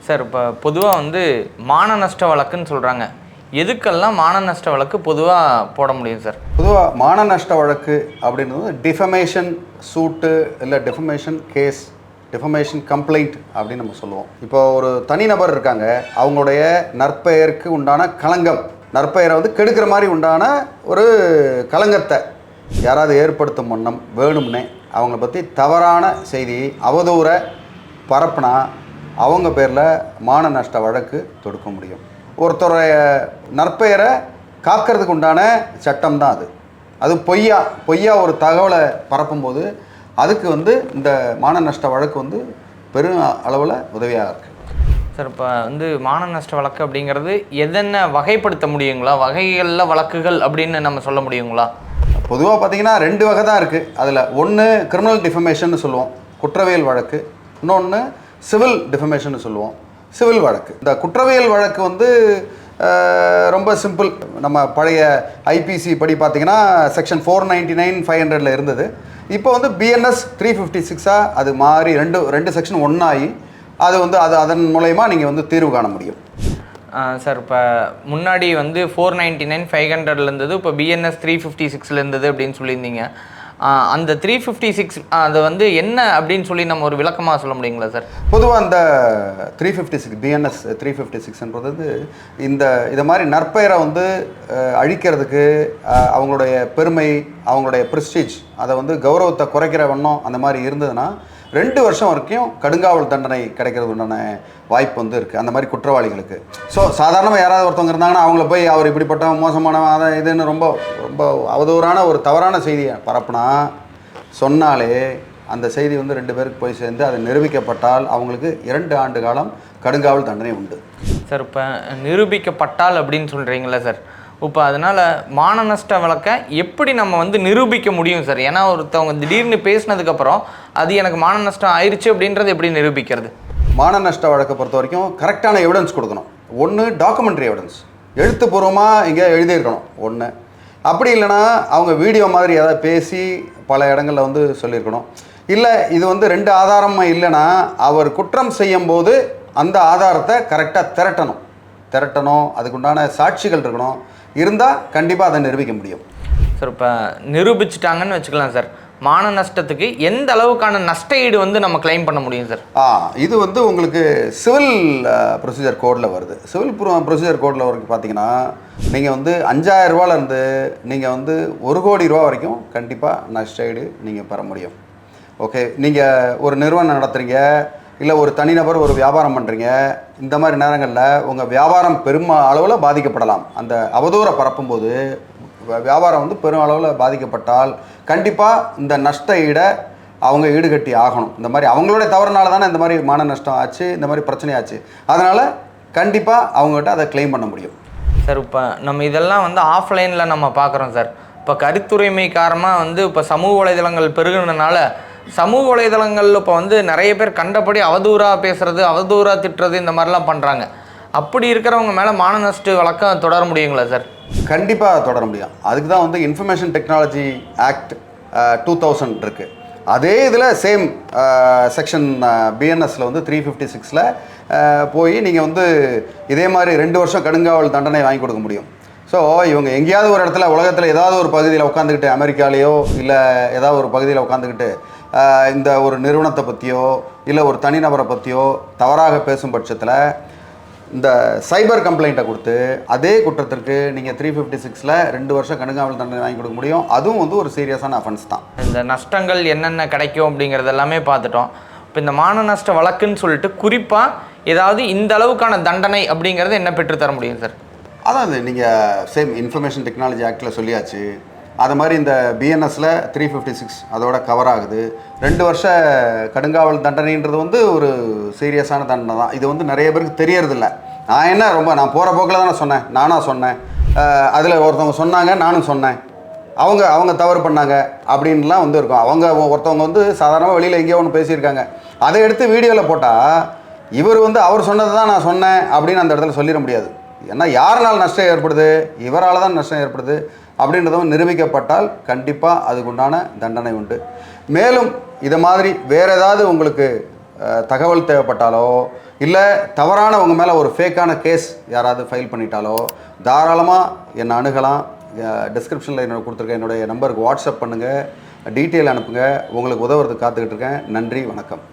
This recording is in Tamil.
சார் இப்போ பொதுவாக வந்து மான நஷ்ட வழக்குன்னு சொல்கிறாங்க. எதுக்கெல்லாம் மான நஷ்ட வழக்கு பொதுவாக போட முடியும் சார்? பொதுவாக மான நஷ்ட வழக்கு அப்படின்றது டிஃபமேஷன் சூட்டு இல்லை டிஃபமேஷன் கேஸ், டிஃபமேஷன் கம்ப்ளைண்ட் அப்படின்னு நம்ம சொல்லுவோம். இப்போ ஒரு தனிநபர் இருக்காங்க, அவங்களுடைய நற்பெயருக்கு உண்டான களங்கம், நற்பெயரை வந்து கெடுக்கிற மாதிரி உண்டான ஒரு களங்கத்தை யாராவது ஏற்படுத்தும் வண்ணம் வேணும்னே அவங்கள பற்றி தவறான செய்தி அவதூறை பரப்புனா அவங்க பேரில் மான நஷ்ட வழக்கு தொடுக்க முடியும். ஒருத்தருடைய நற்பெயரை காக்கிறதுக்கு உண்டான சட்டம் தான் அது பொய்யா ஒரு தகவலை பரப்பும்போது அதுக்கு வந்து இந்த மான நஷ்ட வழக்கு வந்து பெரும் அளவில் உதவியாக இருக்குது. சார் இப்போ வந்து மான நஷ்ட வழக்கு அப்படிங்கிறது எதென்ன வகைப்படுத்த முடியுங்களா? வகைகளில் வழக்குகள் அப்படின்னு நம்ம சொல்ல முடியுங்களா? பொதுவாக பார்த்திங்கன்னா 2 வகை தான் இருக்குது. அதில் ஒன்று கிரிமினல் டிஃபமேஷன் சொல்லுவோம், குற்றவியல் வழக்கு. இன்னொன்று சிவில் டிஃபமேஷன் சொல்லுவோம், சிவில் வழக்கு. இந்த குற்றவியல் வழக்கு வந்து ரொம்ப சிம்பிள். நம்ம பழைய ஐபிசி படி பார்த்திங்கன்னா செக்ஷன் 499 500 இருந்தது. இப்போ வந்து பிஎன்எஸ் 356 அது மாறி ரெண்டு செக்ஷன் ஒன்றாகி அது வந்து அதன் மூலயமா நீங்கள் வந்து தீர்வு காண முடியும். சார் இப்போ முன்னாடி வந்து 499 500 இருந்தது, இப்போ பிஎன்எஸ் 356 இருந்தது அப்படின்னு சொல்லியிருந்தீங்க. அந்த 356 அது வந்து என்ன அப்படின்னு சொல்லி நம்ம ஒரு விளக்கமாக சொல்ல முடியுங்களா சார்? பொதுவாக அந்த 356 பிஎன்எஸ் 356ன்றது இதை மாதிரி நற்பெயரை வந்து அழிக்கிறதுக்கு, அவங்களுடைய பெருமை, அவங்களுடைய ப்ரெஸ்டீஜ், அதை வந்து கௌரவத்தை குறைக்கிற வண்ணம் அந்த மாதிரி இருந்ததுன்னா 2 வருஷம் வரைக்கும் கடுங்காவல் தண்டனை கிடைக்கிறது உண்டான வாய்ப்பு வந்து இருக்குது அந்த மாதிரி குற்றவாளிகளுக்கு. ஸோ சாதாரணமாக யாராவது ஒருத்தவங்க இருந்தாங்கன்னா அவங்கள போய் அவர் இப்படிப்பட்ட மோசமானவன் அதை இதுன்னு ரொம்ப ரொம்ப அவதூறான ஒரு தவறான செய்தியை பரப்புனா சொன்னாலே அந்த செய்தி வந்து 2 பேருக்கு போய் சேர்ந்து அது நிரூபிக்கப்பட்டால் அவங்களுக்கு 2 ஆண்டு காலம் கடுங்காவல் தண்டனை உண்டு. சார் இப்போ நிரூபிக்கப்பட்டால் அப்படின்னு சொல்கிறீங்களா சார்? இப்போ அதனால் மான நஷ்ட வழக்கை எப்படி நம்ம வந்து நிரூபிக்க முடியும் சார்? ஏன்னா ஒருத்தவங்க திடீர்னு பேசினதுக்கப்புறம் அது எனக்கு மான நஷ்டம் ஆயிடுச்சு அப்படின்றது எப்படி நிரூபிக்கிறது? மான நஷ்ட வழக்கை பொறுத்த வரைக்கும் கரெக்டான எவிடன்ஸ் கொடுக்கணும். ஒன்று டாக்குமெண்ட்ரி எவிடன்ஸ், எழுத்துப்பூர்வமாக இங்கே எழுதியிருக்கணும் ஒன்று. அப்படி இல்லைனா அவங்க வீடியோ மாதிரி ஏதாவது பேசி பல இடங்களில் வந்து சொல்லியிருக்கணும். இல்லை இது வந்து 2 ஆதாரம் இல்லைன்னா அவர் குற்றம் செய்யும் போது அந்த ஆதாரத்தை கரெக்டாக திரட்டணும், அதுக்குண்டான சாட்சிகள் இருக்கணும். இருந்தால் கண்டிப்பாக அதை நிரூபிக்க முடியும். சார் இப்போ நிரூபிச்சிட்டாங்கன்னு வச்சுக்கலாம் சார், மான நஷ்டத்துக்கு எந்த அளவுக்கான நஷ்ட ஈடு வந்து நம்ம கிளைம் பண்ண முடியும் சார்? இது வந்து உங்களுக்கு சிவில் ப்ரொசீஜர் கோடில் வருது. சிவில் ப்ரொசீஜர் கோடில் வரைக்கும் பார்த்தீங்கன்னா நீங்கள் வந்து 5000 ரூபாலேருந்து நீங்கள் வந்து 1 கோடி ரூபா வரைக்கும் கண்டிப்பாக நஷ்ட ஈடு நீங்கள் பெற முடியும். ஓகே, நீங்கள் ஒரு நிறுவனம் நடத்துகிறீங்க, இல்லை ஒரு தனிநபர் ஒரு வியாபாரம் பண்ணுறீங்க, இந்த மாதிரி நேரங்களில் உங்கள் வியாபாரம் பெரும் அளவில் பாதிக்கப்படலாம். அந்த அவதூறை பரப்பும்போது வியாபாரம் வந்து பெரும் அளவில் பாதிக்கப்பட்டால் கண்டிப்பாக இந்த நஷ்ட ஈடை அவங்க ஈடுகட்டி ஆகணும். இந்த மாதிரி அவங்களுடைய தவறுனால தானே இந்த மாதிரி மான நஷ்டம் ஆச்சு, இந்த மாதிரி பிரச்சனை ஆச்சு. அதனால் கண்டிப்பாக அவங்ககிட்ட அதை கிளைம் பண்ண முடியும். சார் இப்போ நம்ம இதெல்லாம் வந்து ஆஃப்லைனில் நம்ம பார்க்குறோம் சார். இப்போ கருத்துரிமை காரணமாக வந்து இப்போ சமூக வலைதளங்கள் பெருகுனதுனால சமூக வலைதளங்களில் இப்போ வந்து நிறைய பேர் கண்டபடி அவதூறாக பேசுகிறது, அவதூறாக திட்டுறது, இந்த மாதிரிலாம் பண்ணுறாங்க. அப்படி இருக்கிறவங்க மேலே மான நஷ்ட வழக்கம் தொடர முடியுங்களா சார்? கண்டிப்பாக தொடர முடியும். அதுக்கு தான் வந்து இன்ஃபர்மேஷன் டெக்னாலஜி ஆக்ட் 2000 இருக்குது. அதே இதில் சேம் செக்ஷன் பிஎன்எஸில் வந்து 356 போய் நீங்கள் வந்து இதே மாதிரி 2 வருஷம் கடுங்காவல் தண்டனை வாங்கி கொடுக்க முடியும். ஸோ இவங்க எங்கேயாவது ஒரு இடத்துல உலகத்தில் ஏதாவது ஒரு பகுதியில் உட்காந்துக்கிட்டு, அமெரிக்காலேயோ இல்லை ஏதாவது ஒரு பகுதியில் உட்காந்துக்கிட்டு இந்த ஒரு நிறுவனத்தை பற்றியோ இல்லை ஒரு தனிநபரை பற்றியோ தவறாக பேசும் பட்சத்தில் இந்த சைபர் கம்ப்ளைண்ட்டை கொடுத்து அதே குற்றத்திற்கு நீங்கள் 356 2 வருஷம் கடுங்காவல் தண்டனை வாங்கி கொடுக்க முடியும். அதுவும் வந்து ஒரு சீரியஸான அஃபென்ஸ் தான். இந்த நஷ்டங்கள் என்னென்ன கிடைக்கும் அப்படிங்கிறது எல்லாமே பார்த்துட்டோம். இப்போ இந்த மான நஷ்ட வழக்குன்னு சொல்லிட்டு குறிப்பாக ஏதாவது இந்த அளவுக்கான தண்டனை அப்படிங்கிறது என்ன பெற்றுத்தர முடியும் சார்? அதாவது நீங்கள் சேம் இன்ஃபர்மேஷன் டெக்னாலஜி ஆக்டில் சொல்லியாச்சு. அது மாதிரி இந்த பிஎன்எஸில் 356 அதோட கவர் ஆகுது. 2 வருஷ கடுங்காவல் தண்டனைன்றது வந்து ஒரு சீரியஸான தண்டனை தான். இது வந்து நிறைய பேருக்கு தெரியறதில்ல. நான் போகிற போக்கில் தான் நானாக சொன்னேன், அதில் ஒருத்தவங்க சொன்னாங்க, நானும் சொன்னேன், அவங்க தவறு பண்ணாங்க அப்படின்லாம் வந்து இருக்கும். ஒருத்தவங்க வந்து சாதாரணமாக வெளியில் எங்கேயோ ஒன்று பேசியிருக்காங்க, அதை எடுத்து வீடியோவில் போட்டால் இவர் வந்து அவர் சொன்னது தான் நான் சொன்னேன் அப்படின்னு அந்த இடத்துல சொல்லிட முடியாது. ஏன்னா யாருனால் நஷ்டம் ஏற்படுது, இவரால் தான் நஷ்டம் ஏற்படுது அப்படின்றதும் நிரூபிக்கப்பட்டால் கண்டிப்பாக அதுக்குண்டான தண்டனை உண்டு. மேலும் இதை மாதிரி வேறு ஏதாவது உங்களுக்கு தகவல் தேவைப்பட்டாலோ இல்லை தவறான உங்கள் மேலே ஒரு ஃபேக்கான கேஸ் யாராவது ஃபைல் பண்ணிட்டாலோ தாராளமாக என்னை அணுகலாம். டிஸ்கிரிப்ஷனில் என்னோட கொடுத்துருக்கேன் என்னுடைய நம்பருக்கு வாட்ஸ்அப் பண்ணுங்கள், டீட்டெயில் அனுப்புங்க. உங்களுக்கு உதவுறதுக்கு காத்துக்கிட்டு இருக்கேன். நன்றி, வணக்கம்.